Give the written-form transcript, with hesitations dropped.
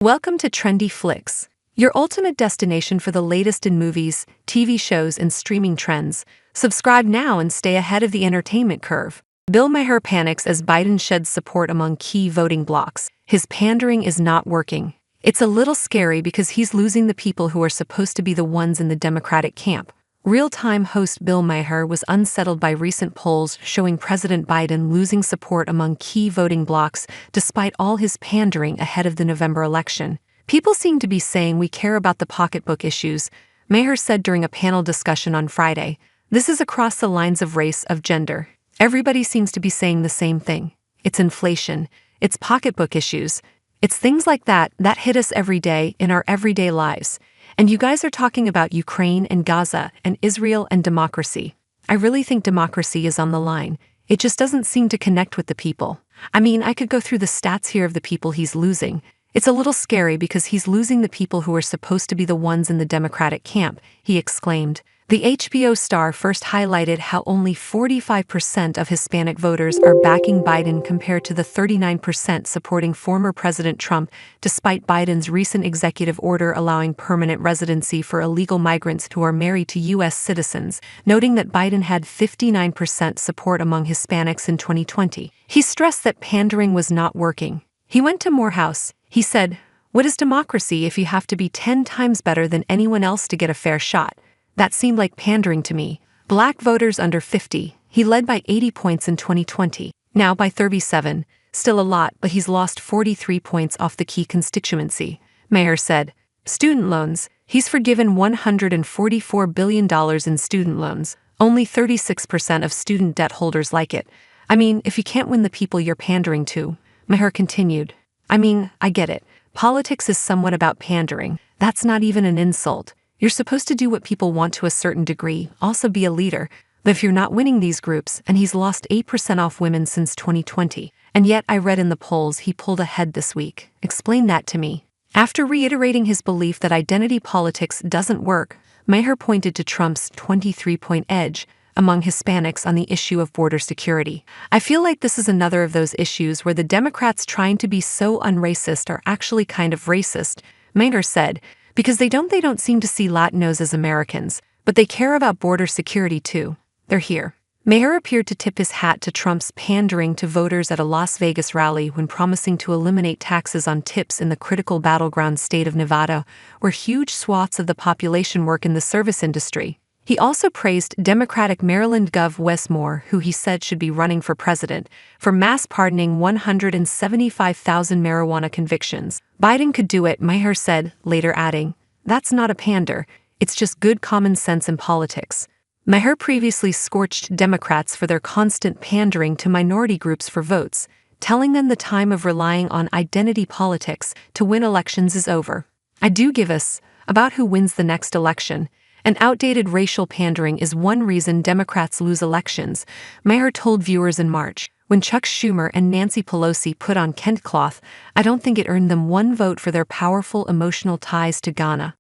Welcome to Trendy Flicks, your ultimate destination for the latest in movies, TV shows, and streaming trends. Subscribe now and stay ahead of the entertainment curve. Bill Maher panics as Biden sheds support among key voting blocs. His pandering is not working. It's a little scary because he's losing the people who are supposed to be the ones in the Democratic camp. Real-time host Bill Maher was unsettled by recent polls showing President Biden losing support among key voting blocs despite all his pandering ahead of the November election. People seem to be saying we care about the pocketbook issues, Maher said during a panel discussion on Friday. This is across the lines of race, of gender. Everybody seems to be saying the same thing. It's inflation. It's pocketbook issues. It's things like that hit us every day in our everyday lives. And you guys are talking about Ukraine and Gaza and Israel and democracy. I really think democracy is on the line. It just doesn't seem to connect with the people. I mean, I could go through the stats here of the people he's losing. It's a little scary because he's losing the people who are supposed to be the ones in the Democratic camp, he exclaimed. The HBO star first highlighted how only 45% of Hispanic voters are backing Biden compared to the 39% supporting former President Trump, despite Biden's recent executive order allowing permanent residency for illegal migrants who are married to U.S. citizens, noting that Biden had 59% support among Hispanics in 2020. He stressed that pandering was not working. He went to Morehouse. He said, "What is democracy if you have to be 10 times better than anyone else to get a fair shot? That seemed like pandering to me." Black voters under 50, he led by 80 points in 2020, now by 37, still a lot, but he's lost 43 points off the key constituency, Maher said. Student loans, he's forgiven $144 billion in student loans. Only 36% of student debt holders like it. I mean, if you can't win the people you're pandering to, Maher continued. I mean, I get it. Politics is somewhat about pandering. That's not even an insult. You're supposed to do what people want to a certain degree, also be a leader. But if you're not winning these groups, and he's lost 8% off women since 2020, and yet I read in the polls he pulled ahead this week. Explain that to me. After reiterating his belief that identity politics doesn't work, Maher pointed to Trump's 23-point edge among Hispanics on the issue of border security. I feel like this is another of those issues where the Democrats trying to be so unracist are actually kind of racist, Maher said, because they don't seem to see Latinos as Americans, but they care about border security too. They're here. Maher appeared to tip his hat to Trump's pandering to voters at a Las Vegas rally when promising to eliminate taxes on tips in the critical battleground state of Nevada, where huge swaths of the population work in the service industry. He also praised Democratic Maryland Gov. Wes Moore, who he said should be running for president, for mass pardoning 175,000 marijuana convictions. Biden could do it, Maher said, later adding, "That's not a pander, it's just good common sense in politics." Maher previously scorched Democrats for their constant pandering to minority groups for votes, telling them the time of relying on identity politics to win elections is over. "I do give us about who wins the next election. And outdated racial pandering is one reason Democrats lose elections," Maher told viewers in March. When Chuck Schumer and Nancy Pelosi put on Kent cloth, I don't think it earned them one vote for their powerful emotional ties to Ghana.